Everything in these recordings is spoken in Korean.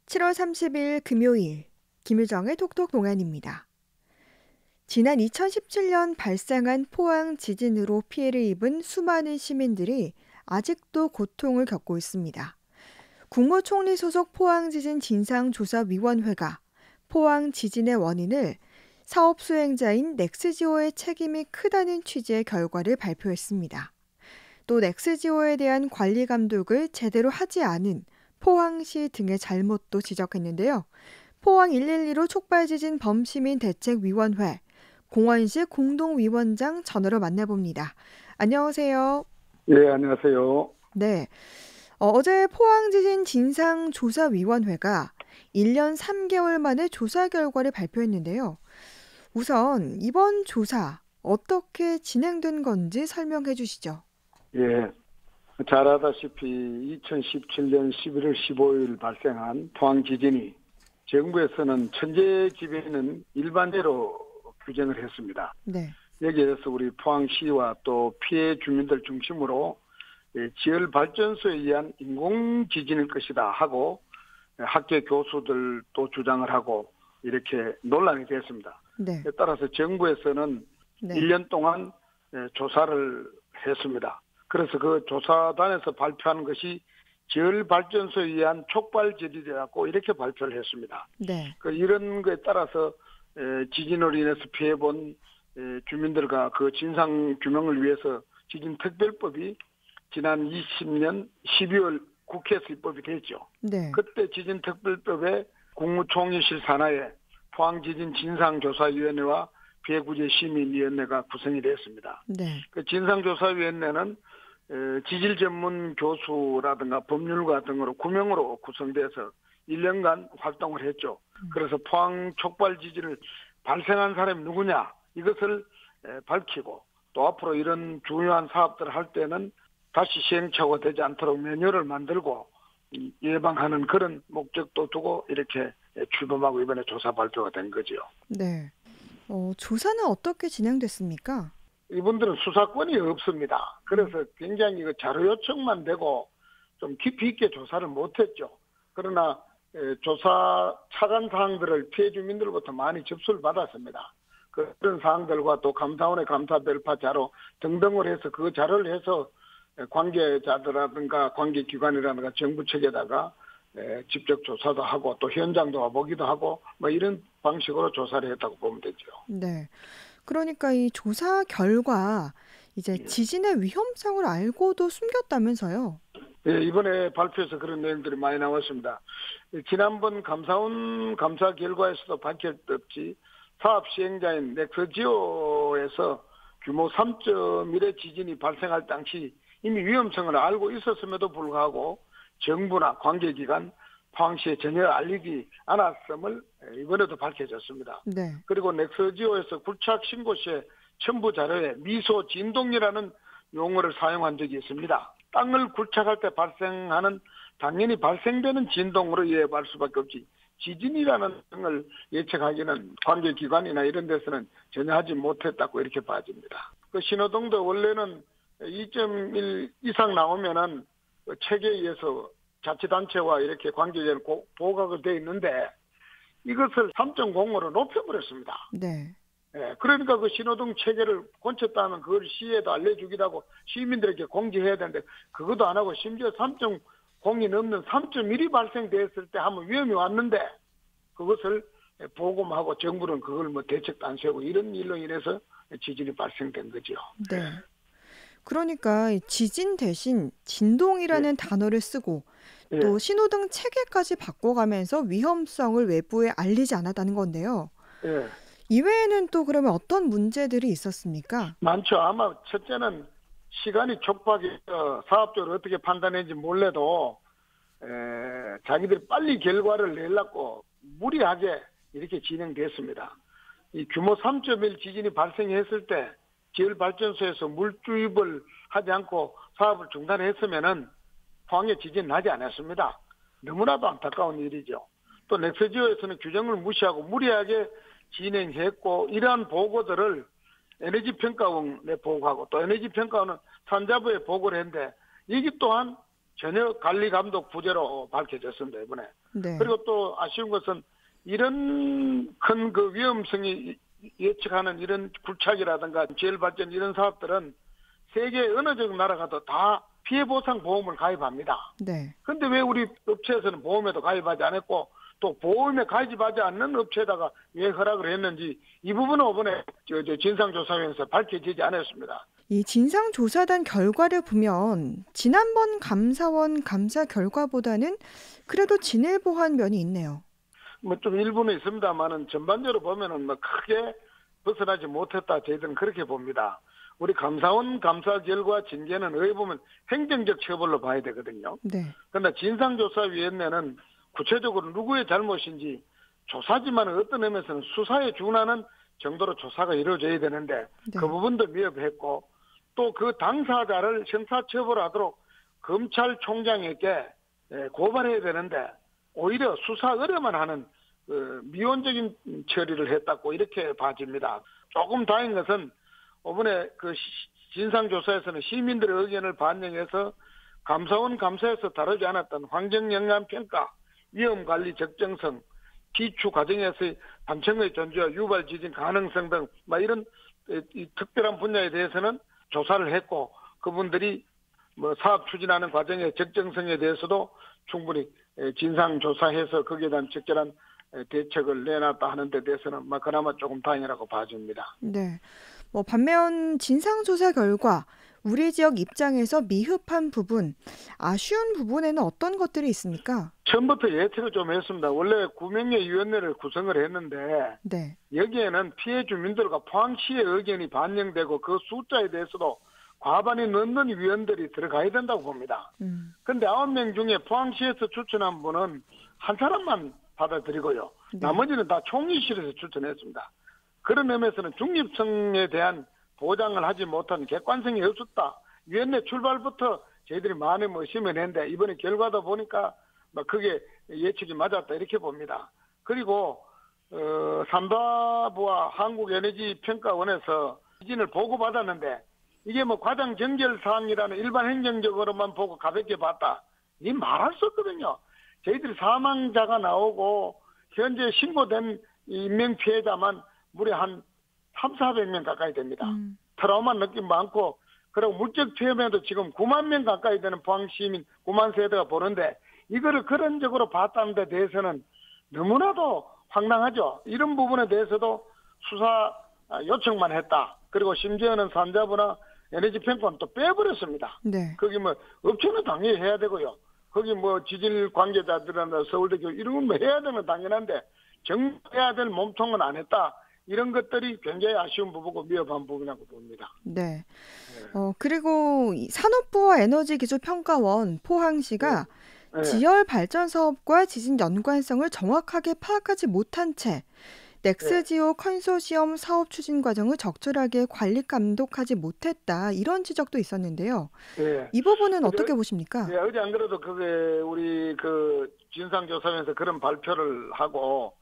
7월 30일 금요일 김유정의 톡톡 동안입니다. 지난 2017년 발생한 포항 지진으로 피해를 입은 수많은 시민들이 아직도 고통을 겪고 있습니다. 국무총리 소속 포항지진 진상조사위원회가 포항 지진의 원인을 사업 수행자인 넥스지오의 책임이 크다는 취지의 결과를 발표했습니다. 또 넥스지오에 대한 관리 감독을 제대로 하지 않은 포항시 등의 잘못도 지적했는데요. 포항 112로 촉발지진 범시민대책위원회 공원시 공동위원장 전화로 만나봅니다. 안녕하세요. 예, 안녕하세요. 네, 어제 포항지진 진상조사위원회가 1년 3개월 만에 조사 결과를 발표했는데요. 우선 이번 조사 어떻게 진행된 건지 설명해 주시죠. 예, 잘 아다시피 2017년 11월 15일 발생한 포항 지진이 정부에서는 천재지변은 일반대로 규정을 했습니다. 네. 여기에서 우리 포항시와 또 피해 주민들 중심으로 지열 발전소에 의한 인공 지진일 것이다 하고 학계 교수들도 주장을 하고 이렇게 논란이 됐습니다. 네. 따라서 정부에서는 네. 1년 동안 조사를 했습니다. 그래서 그 조사단에서 발표한 것이 지열 발전소에 의한 촉발 지진이라고 이렇게 발표를 했습니다. 네. 이런 거에 따라서 지진으로 인해서 피해본 주민들과 그 진상 규명을 위해서 지진특별법이 지난 20년 12월 국회에서 입법이 됐죠. 네. 그때 지진특별법에 국무총리실 산하에 포항지진진상조사위원회와 피해구제시민위원회가 구성이 됐습니다. 네. 그 진상조사위원회는 지질 전문 교수라든가 법률가 등으로 9명으로 구성돼서 1년간 활동을 했죠. 그래서 포항 촉발 지진을 발생한 사람이 누구냐 이것을 밝히고 또 앞으로 이런 중요한 사업들을 할 때는 다시 시행착오가 되지 않도록 매뉴얼을 만들고 예방하는 그런 목적도 두고 이렇게 출범하고 이번에 조사 발표가 된 거죠. 네. 조사는 어떻게 진행됐습니까? 이분들은 수사권이 없습니다. 그래서 굉장히 자료 요청만 되고 좀 깊이 있게 조사를 못했죠. 그러나 조사 차관 사항들을 피해 주민들로부터 많이 접수를 받았습니다. 그런 사항들과 또 감사원의 감사별파 자료 등등을 해서 그 자료를 해서 관계자들이라든가 관계기관이라든가 정부 측에다가 직접 조사도 하고 또 현장도 와보기도 하고 뭐 이런 방식으로 조사를 했다고 보면 되죠. 네. 그러니까 이 조사 결과 이제 지진의 위험성을 알고도 숨겼다면서요? 예, 이번에 발표에서 그런 내용들이 많이 나왔습니다. 지난번 감사원 감사 결과에서도 밝혔듯이 사업 시행자인 넥스지오에서 규모 3.1의 지진이 발생할 당시 이미 위험성을 알고 있었음에도 불구하고 정부나 관계기관, 포항시에 전혀 알리지 않았음을 이번에도 밝혀졌습니다. 네. 그리고 넥스지오에서 굴착 신고 시에 첨부 자료에 미소 진동이라는 용어를 사용한 적이 있습니다. 땅을 굴착할 때 발생하는 당연히 발생되는 진동으로 이해할 수밖에 없지 지진이라는 걸 예측하기는 관계기관이나 이런 데서는 전혀 하지 못했다고 이렇게 봐집니다. 그 신호등도 원래는 2.1 이상 나오면은 체계에 의해서 자치단체와 이렇게 관계자는 보호가 되어 있는데 이것을 3.0으로 높여버렸습니다. 네. 예, 그러니까 그 신호등 체계를 고쳤다면 그걸 시에도 알려주기도 하고 시민들에게 공지해야 되는데 그것도 안 하고 심지어 3.0이 넘는 3.1이 발생됐을 때 한번 위험이 왔는데 그것을 보고하고 정부는 그걸 뭐 대책도 안 세우고 이런 일로 인해서 지진이 발생된 거죠. 네. 그러니까 지진 대신 진동이라는 단어를 쓰고 또 신호등 체계까지 바꿔가면서 위험성을 외부에 알리지 않았다는 건데요. 예. 이외에는 또 그러면 어떤 문제들이 있었습니까? 많죠. 아마 첫째는 시간이 촉박해서 사업적으로 어떻게 판단했는지 몰라도 자기들이 빨리 결과를 내려고 무리하게 이렇게 진행됐습니다. 이 규모 3.1 지진이 발생했을 때 지열발전소에서 물 주입을 하지 않고 사업을 중단했으면은 포항에 지진 나지 않았습니다. 너무나도 안타까운 일이죠. 또 넥스지오에서는 규정을 무시하고 무리하게 진행했고 이러한 보고들을 에너지평가원에 보고하고 또 에너지평가원은 산자부에 보고를 했는데 여기 또한 전혀 관리 감독 부재로 밝혀졌습니다, 이번에. 네. 그리고 또 아쉬운 것은 이런 큰 그 위험성이 예측하는 이런 굴착이라든가 지열 발전 이런 사업들은 세계 어느 정도 나라 가도 다 피해 보상 보험을 가입합니다. 네. 그런데 왜 우리 업체에서는 보험에도 가입하지 않았고 또 보험에 가입하지 않는 업체에다가 왜 허락을 했는지 이 부분은 이번에 진상조사위원회에서 밝혀지지 않았습니다. 이 진상조사단 결과를 보면 지난번 감사원 감사 결과보다는 그래도 진일보한 면이 있네요. 뭐 좀 일부는 있습니다만은 전반적으로 보면은 뭐 크게 벗어나지 못했다 저희들은 그렇게 봅니다. 우리 감사원 감사 결과 징계는 어떻게 보면 행정적 처벌로 봐야 되거든요. 네. 그런데 진상조사위원회는 구체적으로 누구의 잘못인지 조사지만 어떤 의미에서는 수사에 준하는 정도로 조사가 이루어져야 되는데 네. 그 부분도 미흡했고 또 그 당사자를 형사처벌하도록 검찰총장에게 고발해야 되는데 오히려 수사 의뢰만 하는 미온적인 처리를 했다고 이렇게 봐집니다. 조금 다행인 것은 이번에 그 진상조사에서는 시민들의 의견을 반영해서 감사원 감사에서 다루지 않았던 환경영향평가, 위험관리 적정성, 기초 과정에서의 단층의 존재와 유발 지진 가능성 등 이런 이 특별한 분야에 대해서는 조사를 했고 그분들이 뭐 사업 추진하는 과정의 적정성에 대해서도 충분히 진상조사해서 거기에 대한 적절한 대책을 내놨다 하는 데 대해서는 그나마 조금 다행이라고 봐줍니다. 네. 반면 진상조사 결과 우리 지역 입장에서 미흡한 부분, 아쉬운 부분에는 어떤 것들이 있습니까? 처음부터 예측을 좀 했습니다. 원래 구명의 위원회를 구성을 했는데 네. 여기에는 피해 주민들과 포항시의 의견이 반영되고 그 숫자에 대해서도 과반이 넘는 위원들이 들어가야 된다고 봅니다. 그런데 9명 중에 포항시에서 추천한 분은 한 사람만 받아들이고요. 네. 나머지는 다 총리실에서 추천했습니다. 그런 의미에서는 중립성에 대한 보장을 하지 못한 객관성이 없었다. 위원회 출발부터 저희들이 많은 의심을 했는데 이번에 결과도 보니까 그게 예측이 맞았다 이렇게 봅니다. 그리고 삼바부와 한국에너지평가원에서 지진을 보고받았는데 이게 과장 정결 사항이라는 일반 행정적으로만 보고 가볍게 봤다. 이 말할 수 없거든요. 저희들이 사망자가 나오고 현재 신고된 인명 피해자만 무려 한 3,400명 가까이 됩니다. 트라우마 느낌 많고 그리고 물적 피해면도 지금 9만 명 가까이 되는 포항시민 9만 세대가 보는데 이거를 그런 적으로 봤다는 데 대해서는 너무나도 황당하죠. 이런 부분에 대해서도 수사 요청만 했다. 그리고 심지어는 산자부나 에너지평가는 또 빼버렸습니다. 네. 거기 업체는 당연히 해야 되고요. 거기 지질 관계자들이나 서울대교 이런 건 해야 되는 당연한데 정해야 될 몸통은 안 했다. 이런 것들이 굉장히 아쉬운 부분이고 미흡한 부분이라고 봅니다. 네. 그리고 산업부와 에너지기술평가원 포항시가 네. 지열 발전 사업과 지진 연관성을 정확하게 파악하지 못한 채 넥스지오 컨소시엄 사업 추진 과정을 적절하게 관리 감독하지 못했다 이런 지적도 있었는데요. 네. 이 부분은 어떻게 보십니까? 네, 어제 안 그래도 그게 우리 진상조사에서 그런 발표를 하고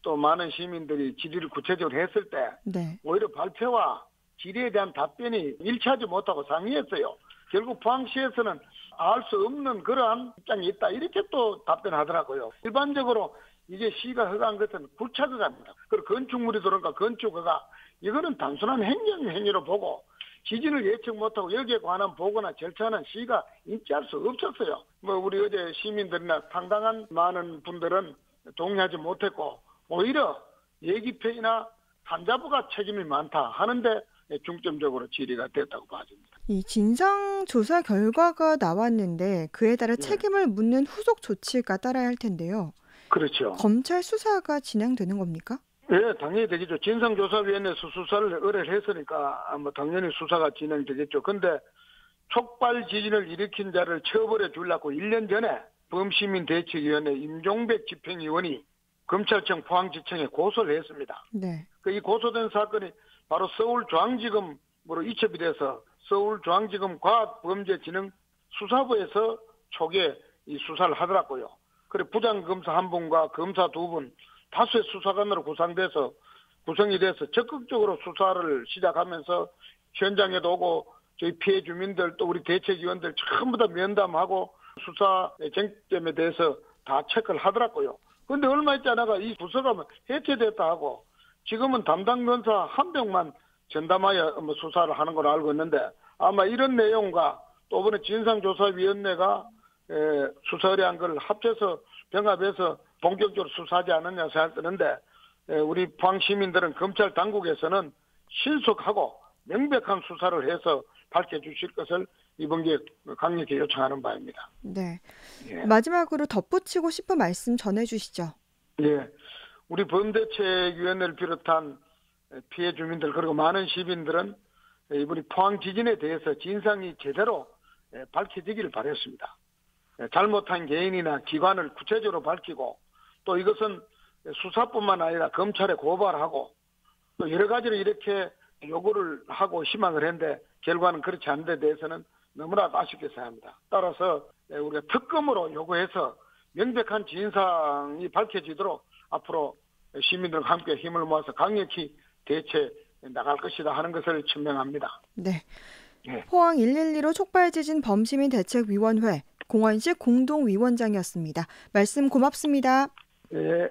또 많은 시민들이 질의를 구체적으로 했을 때 네. 오히려 발표와 질의에 대한 답변이 일치하지 못하고 상의했어요. 결국 포항시에서는 알 수 없는 그러한 입장이 있다 이렇게 또 답변하더라고요. 일반적으로 이게 시가 허가한 것은 굴착허가입니다. 그리고 건축물이 들어오니까 건축허가 이거는 단순한 행정행위로 보고 지진을 예측 못하고 여기에 관한 보고나 절차는 시가 인지할 수 없었어요. 우리 어제 시민들이나 상당한 많은 분들은 동의하지 못했고 오히려 예기폐이나 산자부가 책임이 많다 하는데 중점적으로 질의가 됐다고 봐집니다. 이 진상조사 결과가 나왔는데 그에 따라 책임을 묻는 후속 조치가 따라야 할 텐데요. 그렇죠. 검찰 수사가 진행되는 겁니까? 네, 당연히 되겠죠. 진상조사위원회에서 수사를 의뢰를 했으니까 당연히 수사가 진행되겠죠. 근데 촉발 지진을 일으킨 자를 처벌해 주려고 1년 전에 범시민대책위원회 임종백 집행위원이 검찰청 포항지청에 고소를 했습니다. 네. 이 고소된 사건이 바로 서울중앙지검으로 이첩이 돼서 서울중앙지검 과학범죄진흥수사부에서 초기에 이 수사를 하더라고요. 그리고 부장검사 한 분과 검사 두 분, 다수의 수사관으로 구성이 돼서 적극적으로 수사를 시작하면서 현장에도 오고 저희 피해 주민들 또 우리 대책위원들 전부 다 면담하고 수사 쟁점에 대해서 다 체크를 하더라고요. 그런데 얼마 있지 않아가 이 부서가 해체됐다 하고 지금은 담당 검사 한 명만 전담하여 수사를 하는 걸로 알고 있는데 아마 이런 내용과 또 이번에 진상조사위원회가 수사 의뢰한 걸 합쳐서 병합해서 본격적으로 수사하지 않느냐 생각드는데 우리 포항 시민들은 검찰 당국에서는 신속하고 명백한 수사를 해서 밝혀주실 것을 이번 기회에 강력히 요청하는 바입니다. 네. 예. 마지막으로 덧붙이고 싶은 말씀 전해주시죠. 예. 우리 범대책위원회를 비롯한 피해 주민들 그리고 많은 시민들은 이번에 포항 지진에 대해서 진상이 제대로 밝혀지기를 바랬습니다. 잘못한 개인이나 기관을 구체적으로 밝히고 또 이것은 수사뿐만 아니라 검찰에 고발하고 또 여러 가지로 이렇게 요구를 하고 희망을 했는데 결과는 그렇지 않은 데 대해서는 너무나 아쉽게 생각합니다. 따라서 우리가 특검으로 요구해서 명백한 진상이 밝혀지도록 앞으로 시민들과 함께 힘을 모아서 강력히 대처해 나갈 것이다 하는 것을 천명합니다. 네. 예. 포항 112로 촉발지진 범시민 대책위원회 공원식 공동위원장이었습니다. 말씀 고맙습니다. 예.